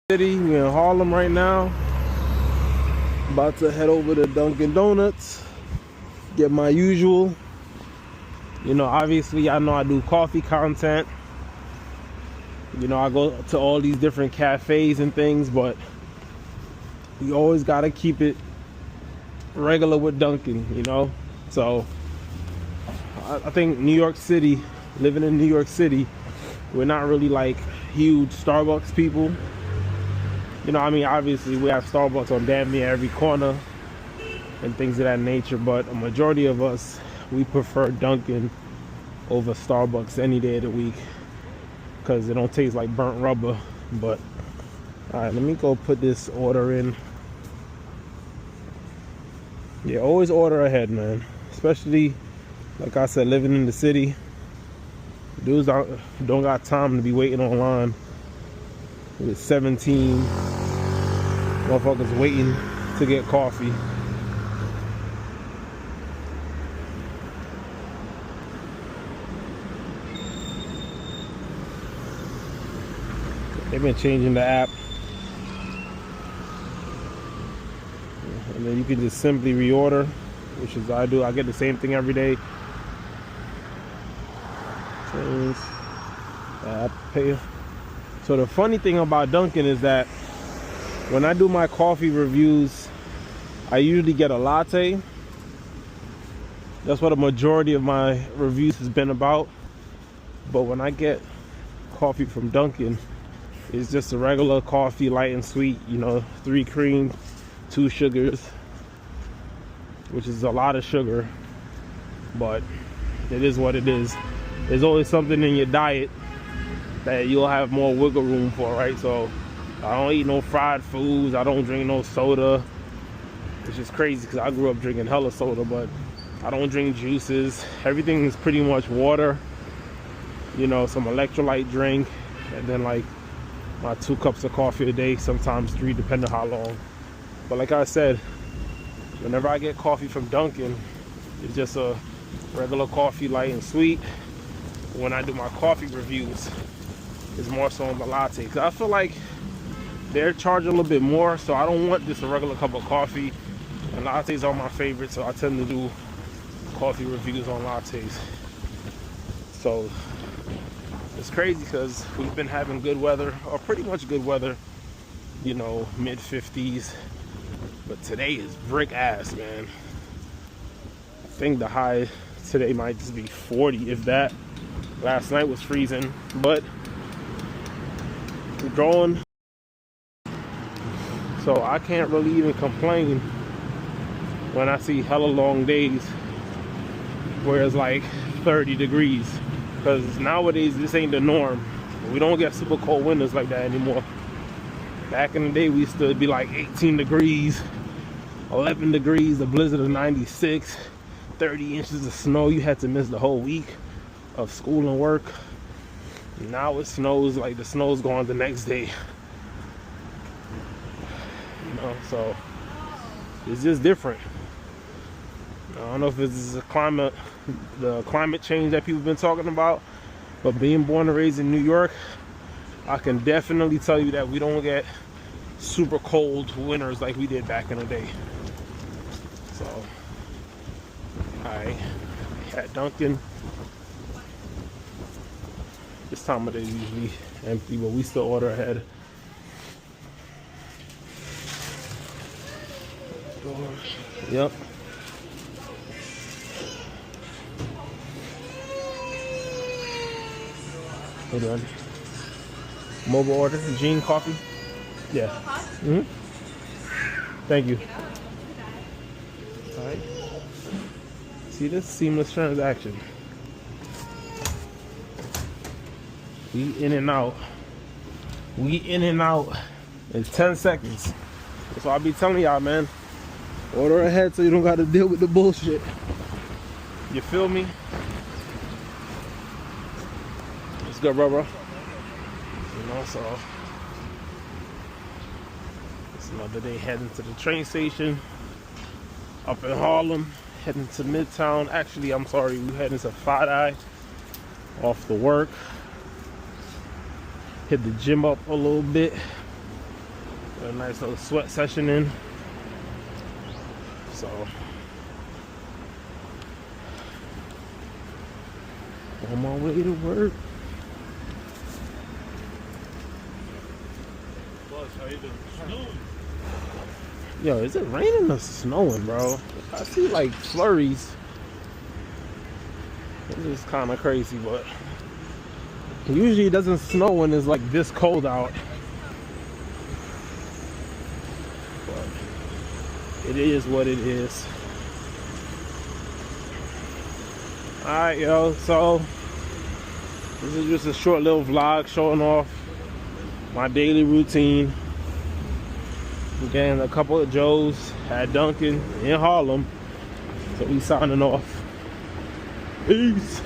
City. We're in Harlem right now. About to head over to Dunkin' Donuts. Get my usual. You know, obviously I know I do coffee content. You know, I go to all these different cafes and things, but you always gotta keep it regular with Dunkin', you know? So I think New York City, living in New York City, we're not really like huge Starbucks people. You know, I mean, obviously we have Starbucks on damn near every corner and things of that nature, but a majority of us, we prefer Dunkin' over Starbucks any day of the week because it don't taste like burnt rubber. But all right, let me go put this order in. Yeah, always order ahead, man, especially like I said, living in the city. Dudes don't got time to be waiting online with 17 motherfuckers waiting to get coffee. They've been changing the app, and then you can just simply reorder, which is I do. I get the same thing every day. Change app pay. So the funny thing about Dunkin' is that when I do my coffee reviews, I usually get a latte. That's what a majority of my reviews has been about. But when I get coffee from Dunkin', it's just a regular coffee, light and sweet, you know, 3 cream, 2 sugars, which is a lot of sugar, but it is what it is. There's always something in your diet that you'll have more wiggle room for, right? So I don't eat no fried foods, I don't drink no soda. It's just crazy because I grew up drinking hella soda, but I don't drink juices. Everything is pretty much water, you know, some electrolyte drink, and then like my 2 cups of coffee a day, sometimes 3 depending on how long. But like I said, whenever I get coffee from Dunkin', it's just a regular coffee, light and sweet. When I do my coffee reviews, it's more so on the latte, because I feel like they're charging a little bit more, so I don't want just a regular cup of coffee, and lattes are my favorite, so I tend to do coffee reviews on lattes. So it's crazy because we've been having good weather, or pretty much good weather, you know, mid 50s, but today is brick ass, man. I think the high today might just be 40, if that. Last night was freezing, but we're growing, so I can't really even complain when I see hella long days where it's like 30 degrees, because nowadays this ain't the norm. We don't get super cold winters like that anymore. Back in the day we used to be like 18 degrees, 11 degrees, a blizzard of 96, 30 inches of snow. You had to miss the whole week of school and work. Now it snows, like the snow's gone the next day, you know, so it's just different. I don't know if it's the climate change that people have been talking about, but being born and raised in New York, I can definitely tell you that we don't get super cold winters like we did back in the day. So I had Dunkin'. This time of day is usually empty, but we still order ahead. Yep. Hold on. Mobile order, Gene coffee. Yeah. Mm-hmm. Thank you. All right. See this seamless transaction. We in and out. We in and out in 10 seconds. So I'll be telling y'all, man, order ahead so you don't got to deal with the bullshit. You feel me? It's good, bro. You know, so it's another day heading to the train station up in Harlem, heading to Midtown. Actually, I'm sorry, we're heading to Five Eye off the work. Hit the gym up a little bit. Got a nice little sweat session in. So on my way to work. How you doing? Yo, is it raining or snowing, bro? I see like flurries. This is kind of crazy, but usually it doesn't snow when it's like this cold out. But it is what it is. Alright, yo, so this is just a short little vlog showing off my daily routine. I'm getting a couple of Joes at Dunkin in Harlem. So we signing off. Peace.